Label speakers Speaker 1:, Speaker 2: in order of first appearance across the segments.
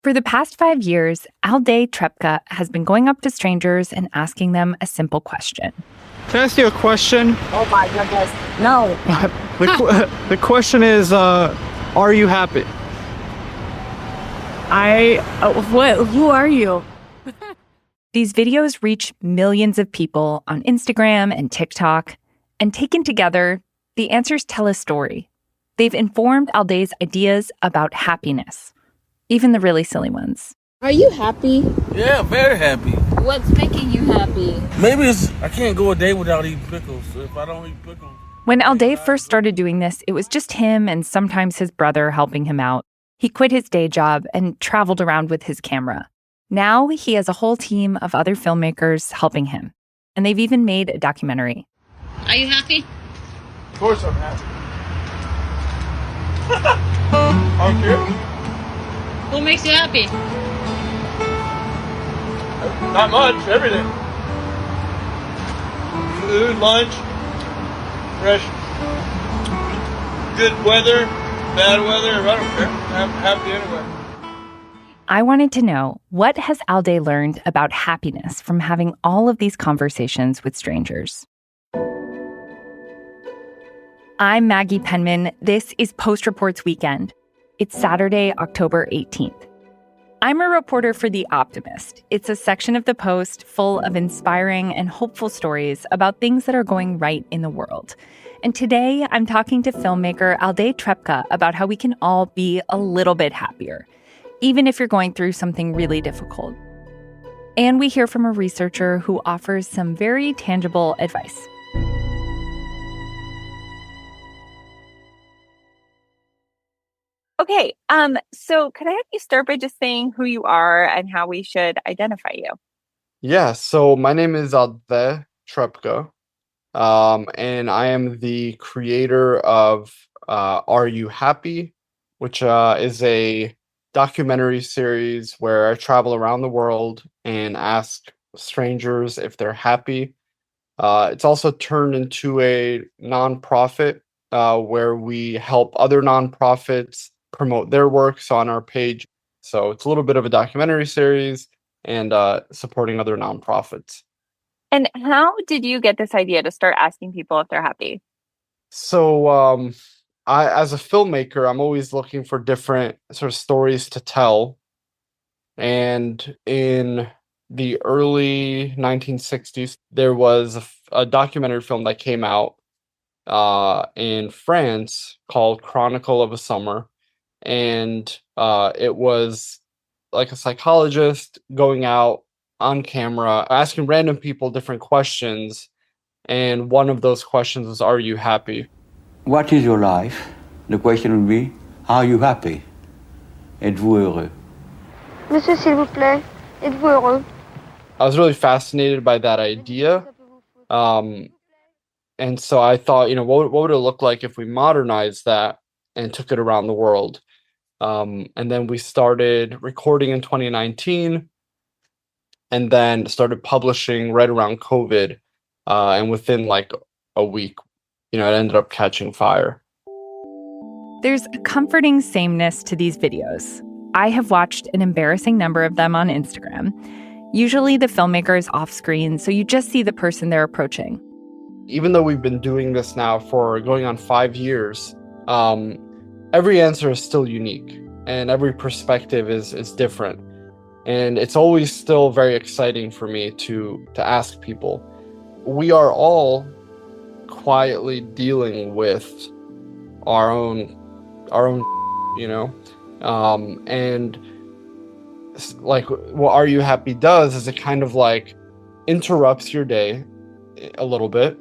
Speaker 1: For the past 5 years, Atdhe Trepca has been going up to strangers and asking them a simple question.
Speaker 2: Can I ask you a question?
Speaker 3: Oh my goodness. No.
Speaker 2: The question is, are you happy?
Speaker 3: Who are you?
Speaker 1: These videos reach millions of people on Instagram and TikTok, and taken together, the answers tell a story. They've informed Atdhe's ideas about happiness, even the really silly ones.
Speaker 3: Are you happy?
Speaker 4: Yeah, very happy.
Speaker 3: What's making you happy?
Speaker 4: Maybe I can't go a day without eating pickles. So if I don't eat pickles...
Speaker 1: When Atdhe first started doing this, it was just him and sometimes his brother helping him out. He quit his day job and traveled around with his camera. Now he has a whole team of other filmmakers helping him. And they've even made a documentary.
Speaker 3: Are you happy?
Speaker 2: Of course I'm happy. Aren't you?
Speaker 3: What makes you happy?
Speaker 2: Not much, everything. Food, lunch, fresh, good weather, bad weather, I don't care. I'm happy anyway.
Speaker 1: I wanted to know, what has Atdhe learned about happiness from having all of these conversations with strangers? I'm Maggie Penman. This is Post Reports Weekend. It's Saturday, October 18th. I'm a reporter for The Optimist. It's a section of the Post full of inspiring and hopeful stories about things that are going right in the world. And today, I'm talking to filmmaker Atdhe Trepca about how we can all be a little bit happier, even if you're going through something really difficult. And we hear from a researcher who offers some very tangible advice.
Speaker 5: Okay, so could I have you start by just saying who you are and how we should identify you?
Speaker 2: Yeah, so my name is Atdhe Trepca, and I am the creator of Are You Happy, which is a documentary series where I travel around the world and ask strangers if they're happy. It's also turned into a nonprofit where we help other nonprofits promote their works on our page. So it's a little bit of a documentary series and supporting other nonprofits.
Speaker 5: And how did you get this idea to start asking people if they're happy?
Speaker 2: So as a filmmaker, I'm always looking for different sort of stories to tell. And in the early 1960s, there was a documentary film that came out in France called Chronicle of a Summer. And it was like a psychologist going out on camera, asking random people different questions. And one of those questions was, are you happy?
Speaker 6: What is your life? The question would be, are you happy? Êtes-vous heureux?
Speaker 7: Monsieur, s'il vous plaît, êtes-vous heureux?
Speaker 2: I was really fascinated by that idea. And so I thought, what would it look like if we modernized that and took it around the world? And then we started recording in 2019 and then started publishing right around COVID. And within like a week, it ended up catching fire.
Speaker 1: There's a comforting sameness to these videos. I have watched an embarrassing number of them on Instagram. Usually the filmmaker is off screen, so you just see the person they're approaching.
Speaker 2: Even though we've been doing this now for going on 5 years, every answer is still unique and every perspective is different. And it's always still very exciting for me to ask people. We are all quietly dealing with our own, and like what Are You Happy does is it kind of like interrupts your day a little bit.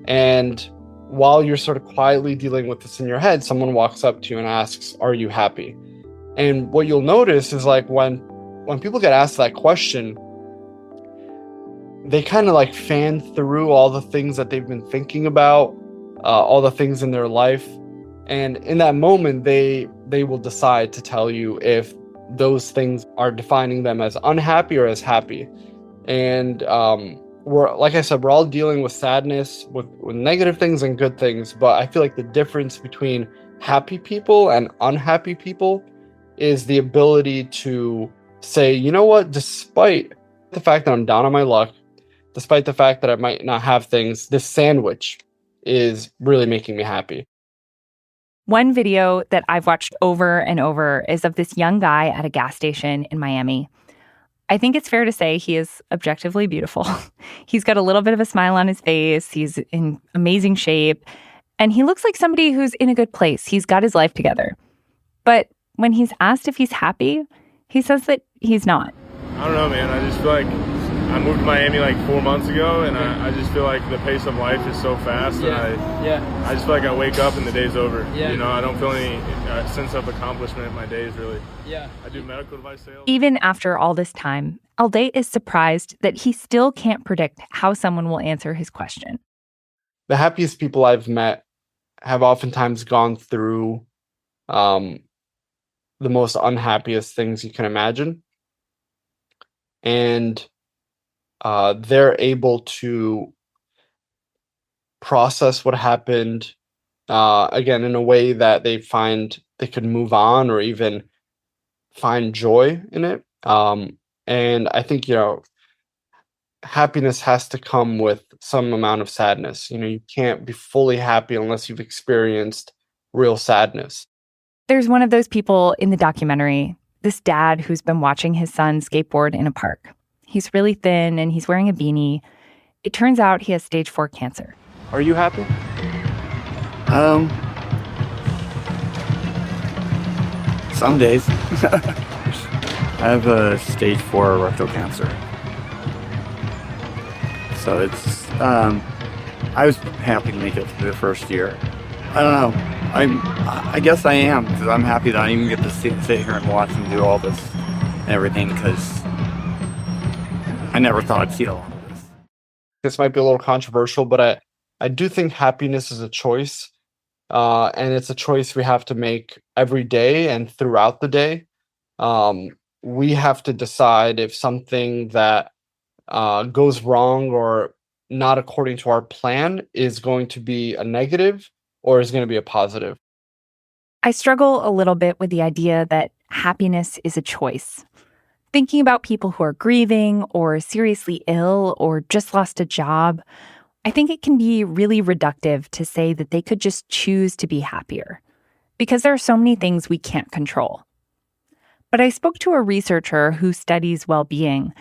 Speaker 2: And while you're sort of quietly dealing with this in your head, someone walks up to you and asks, are you happy? And what you'll notice is like when people get asked that question, they kind of like fan through all the things that they've been thinking about, all the things in their life. And in that moment, they will decide to tell you if those things are defining them as unhappy or as happy. And like I said, we're all dealing with sadness, with negative things and good things. But I feel like the difference between happy people and unhappy people is the ability to say, you know what, despite the fact that I'm down on my luck, despite the fact that I might not have things, this sandwich is really making me happy.
Speaker 1: One video that I've watched over and over is of this young guy at a gas station in Miami. I think it's fair to say he is objectively beautiful. He's got a little bit of a smile on his face. He's in amazing shape. And he looks like somebody who's in a good place. He's got his life together. But when he's asked if he's happy, he says that he's not.
Speaker 8: I don't know, man. I just feel like I moved to Miami like 4 months ago, and I just feel like the pace of life is so fast, and I just feel like I wake up and the day's over. You know, I don't feel any sense of accomplishment in my days, really. I do medical device sales.
Speaker 1: Even after all this time, Atdhe is surprised that he still can't predict how someone will answer his question.
Speaker 2: The happiest people I've met have oftentimes gone through the most unhappiest things you can imagine. And they're able to process what happened, again, in a way that they find they could move on or even find joy in it. And I think, happiness has to come with some amount of sadness. You can't be fully happy unless you've experienced real sadness.
Speaker 1: There's one of those people in the documentary, this dad who's been watching his son skateboard in a park. He's really thin and he's wearing a beanie. It turns out he has stage 4 cancer.
Speaker 2: Are you happy?
Speaker 9: Some days. I have a stage 4 rectal cancer. So it's, I was happy to make it through the first year. I don't know. I guess I am, because I'm happy that I even get to sit here and watch him do all this and everything, because I never thought I'd see all of this.
Speaker 2: This might be a little controversial, but I do think happiness is a choice. And it's a choice we have to make every day and throughout the day. We have to decide if something that goes wrong or not according to our plan is going to be a negative or is going to be a positive.
Speaker 1: I struggle a little bit with the idea that happiness is a choice. Thinking about people who are grieving or seriously ill or just lost a job, I think it can be really reductive to say that they could just choose to be happier, because there are so many things we can't control. But I spoke to a researcher who studies well-being,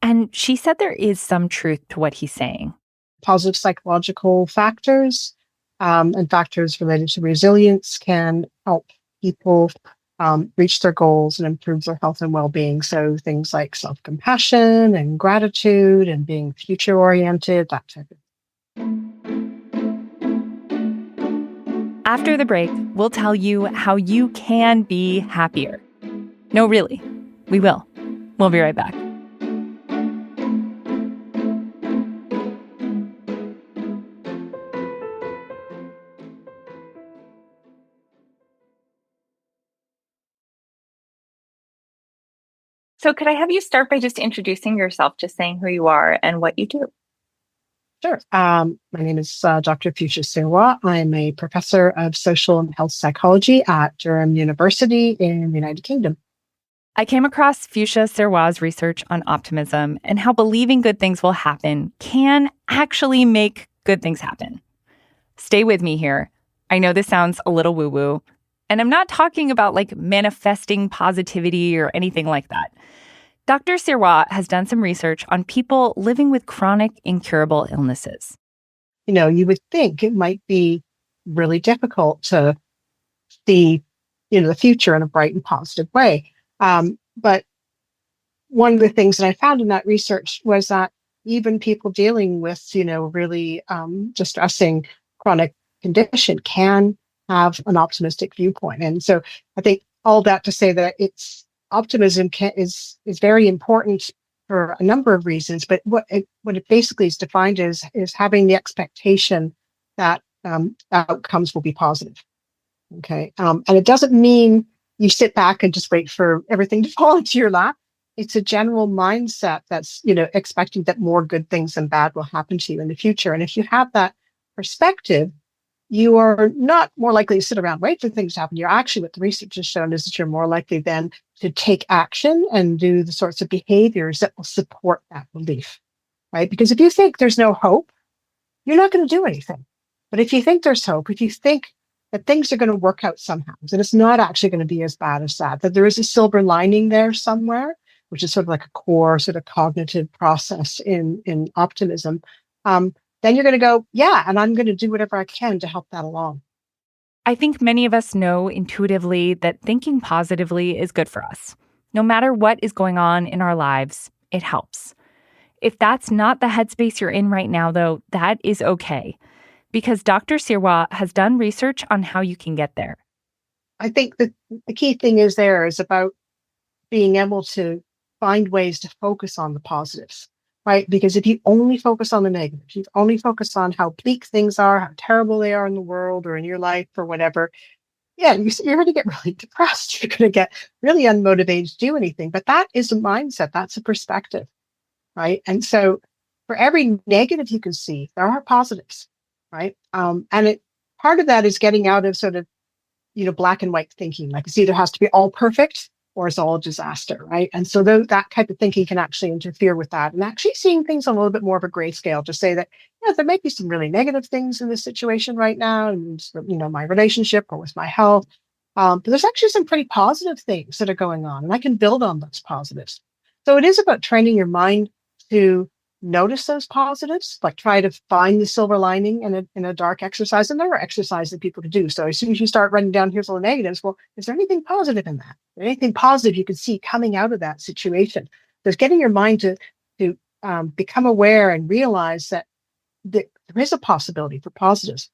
Speaker 1: and she said there is some truth to what he's saying.
Speaker 10: Positive psychological factors and factors related to resilience can help people reach their goals and improve their health and well-being. So things like self-compassion and gratitude and being future-oriented, that type of thing.
Speaker 1: After the break, we'll tell you how you can be happier. No, really, we will. We'll be right back.
Speaker 5: So could I have you start by just introducing yourself, just saying who you are and what you do?
Speaker 10: Sure. My name is Dr. Fuchsia Serwa. I'm a professor of social and health psychology at Durham University in the United Kingdom.
Speaker 1: I came across Fuchsia Serwa's research on optimism and how believing good things will happen can actually make good things happen. Stay with me here. I know this sounds a little woo-woo, and I'm not talking about like manifesting positivity or anything like that. Dr. Serwa has done some research on people living with chronic, incurable illnesses.
Speaker 10: You would think it might be really difficult to see, the future in a bright and positive way. But one of the things that I found in that research was that even people dealing with, really distressing chronic condition can have an optimistic viewpoint. And so I think all that to say that optimism is very important for a number of reasons, but what it basically is defined as is having the expectation that outcomes will be positive. Okay, and it doesn't mean you sit back and just wait for everything to fall into your lap. It's a general mindset that's expecting that more good things than bad will happen to you in the future. And if you have that perspective, you are not more likely to sit around wait for things to happen. You're actually, what the research has shown is that you're more likely then to take action and do the sorts of behaviors that will support that belief, right? Because if you think there's no hope, you're not going to do anything. But if you think there's hope, if you think that things are going to work out somehow, that it's not actually going to be as bad as that there is a silver lining there somewhere, which is sort of like a core sort of cognitive process in optimism, then you're going to go, yeah, and I'm going to do whatever I can to help that along.
Speaker 1: I think many of us know intuitively that thinking positively is good for us. No matter what is going on in our lives, it helps. If that's not the headspace you're in right now, though, that is okay, because Dr. Sirwa has done research on how you can get there.
Speaker 10: I think that the key thing is about being able to find ways to focus on the positives, right? Because if you only focus on the negatives, you only focus on how bleak things are, how terrible they are in the world or in your life or whatever, yeah, you're going to get really depressed. You're going to get really unmotivated to do anything. But that is a mindset. That's a perspective, right? And so for every negative you can see, there are positives, right? Part of that is getting out of sort of, black and white thinking. Like it's either has to be all perfect or it's all a disaster, right? And so that type of thinking can actually interfere with that, and actually seeing things on a little bit more of a gray scale to say that, there might be some really negative things in this situation right now, and my relationship or with my health. But there's actually some pretty positive things that are going on, and I can build on those positives. So it is about training your mind to notice those positives, like try to find the silver lining in a dark exercise. And there are exercises that people can do. So as soon as you start writing down, here's all the negatives, well, is there anything positive in that? Is there anything positive you can see coming out of that situation? There's getting your mind to become aware and realize that there is a possibility for positives.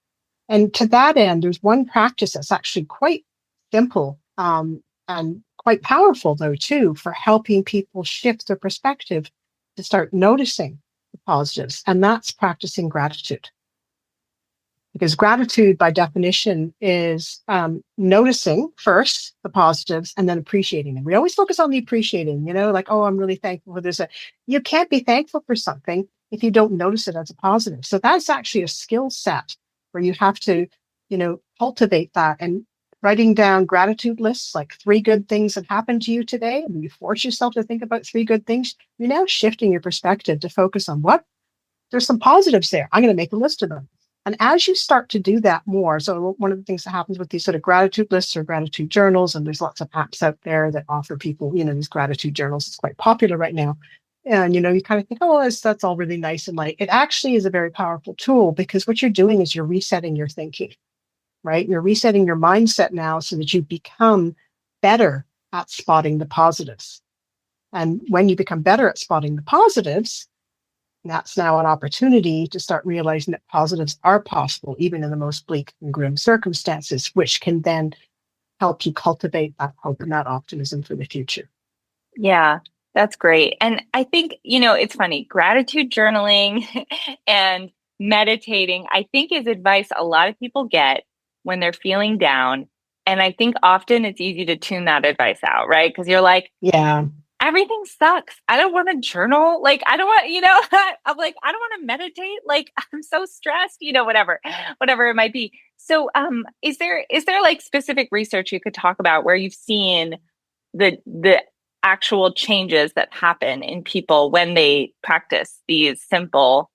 Speaker 10: And to that end, there's one practice that's actually quite simple and quite powerful, though, too, for helping people shift their perspective to start noticing the positives, and that's practicing gratitude. Because gratitude, by definition, is noticing first the positives and then appreciating them. We always focus on the appreciating, like, oh, I'm really thankful for this. You can't be thankful for something if you don't notice it as a positive. So that's actually a skill set where you have to, cultivate that, and writing down gratitude lists, like 3 good things that happened to you today, and you force yourself to think about 3 good things, you're now shifting your perspective to focus on there's some positives there. I'm going to make a list of them. And as you start to do that more, so one of the things that happens with these sort of gratitude lists or gratitude journals, and there's lots of apps out there that offer people, these gratitude journals. It's quite popular right now. And, you kind of think, oh, that's all really nice and light. It actually is a very powerful tool, because what you're doing is you're resetting your thinking. Right? You're resetting your mindset now so that you become better at spotting the positives. And when you become better at spotting the positives, that's now an opportunity to start realizing that positives are possible, even in the most bleak and grim circumstances, which can then help you cultivate that hope and that optimism for the future.
Speaker 5: Yeah, that's great. And I think, it's funny, gratitude journaling and meditating, I think, is advice a lot of people get when they're feeling down. And I think often it's easy to tune that advice out, right? Because you're like,
Speaker 10: yeah,
Speaker 5: everything sucks. I don't want to journal. Like, I don't want, I'm like, I don't want to meditate. Like, I'm so stressed, whatever it might be. So is there like specific research you could talk about where you've seen the actual changes that happen in people when they practice these simple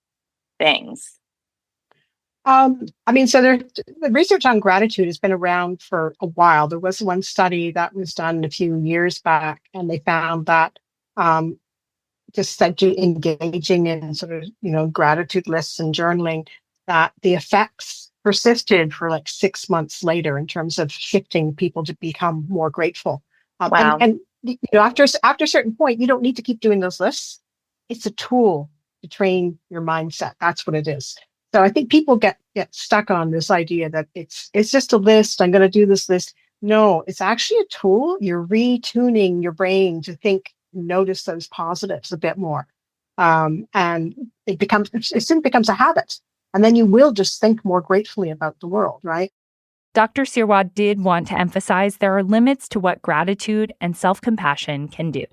Speaker 5: things?
Speaker 10: So the research on gratitude has been around for a while. There was one study that was done a few years back, and they found that just engaging in sort of, gratitude lists and journaling, that the effects persisted for like 6 months later in terms of shifting people to become more grateful.
Speaker 5: Wow.
Speaker 10: And after a certain point, you don't need to keep doing those lists. It's a tool to train your mindset. That's what it is. So I think people get stuck on this idea that it's just a list. I'm going to do this list. No, it's actually a tool. You're retuning your brain to notice those positives a bit more. And it soon becomes a habit. And then you will just think more gratefully about the world, right?
Speaker 1: Dr. Sirwa did want to emphasize there are limits to what gratitude and self-compassion can do.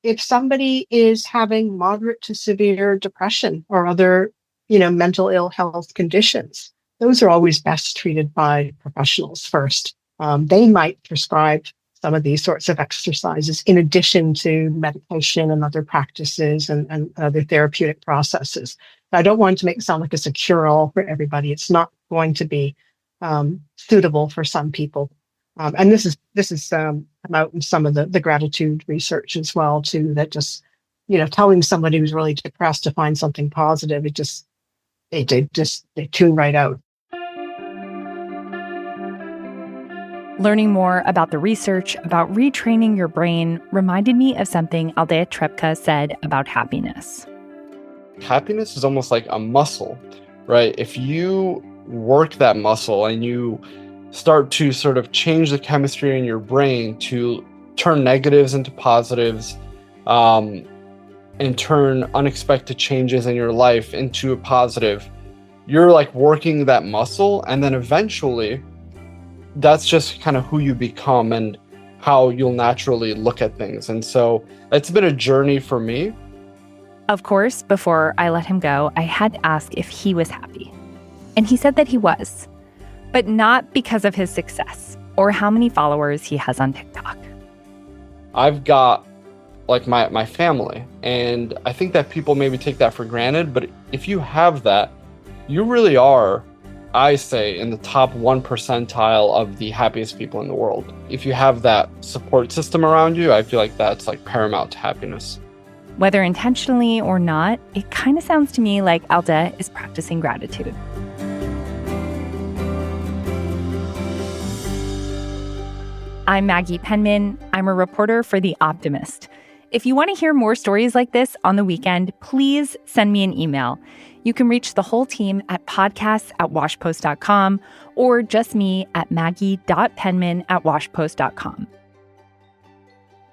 Speaker 10: If somebody is having moderate to severe depression or other mental ill health conditions, those are always best treated by professionals first. They might prescribe some of these sorts of exercises in addition to medication and other practices and other therapeutic processes. I don't want to make it sound like it's a cure-all for everybody. It's not going to be suitable for some people. And this is come out in some of the gratitude research as well too, that just, telling somebody who's really depressed to find something positive, they tune right out.
Speaker 1: Learning more about the research about retraining your brain reminded me of something Atdhe Trepca said about happiness.
Speaker 2: Happiness is almost like a muscle, right? If you work that muscle and you start to sort of change the chemistry in your brain to turn negatives into positives, and turn unexpected changes in your life into a positive, you're like working that muscle, and then eventually that's just kind of who you become and how you'll naturally look at things. And so it's been a journey for me.
Speaker 1: Of course, before I let him go, I had to ask if he was happy. And he said that he was, but not because of his success or how many followers he has on TikTok.
Speaker 2: I've got like my family, and I think that people maybe take that for granted, but if you have that, you really are, I say, in the top 1 percentile of the happiest people in the world. If you have that support system around you, I feel like that's like paramount to happiness.
Speaker 1: Whether intentionally or not, it kind of sounds to me like Atdhe is practicing gratitude. I'm Maggie Penman. I'm a reporter for The Optimist. If you want to hear more stories like this on the weekend, please send me an email. You can reach the whole team at podcasts@washpost.com or just me at maggie.penman@washpost.com.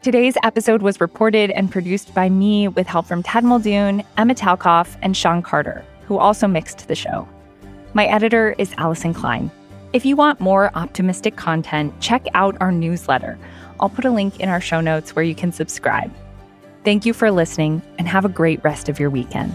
Speaker 1: Today's episode was reported and produced by me with help from Ted Muldoon, Emma Talkoff, and Sean Carter, who also mixed the show. My editor is Allison Klein. If you want more optimistic content, check out our newsletter. I'll put a link in our show notes where you can subscribe. Thank you for listening, and have a great rest of your weekend.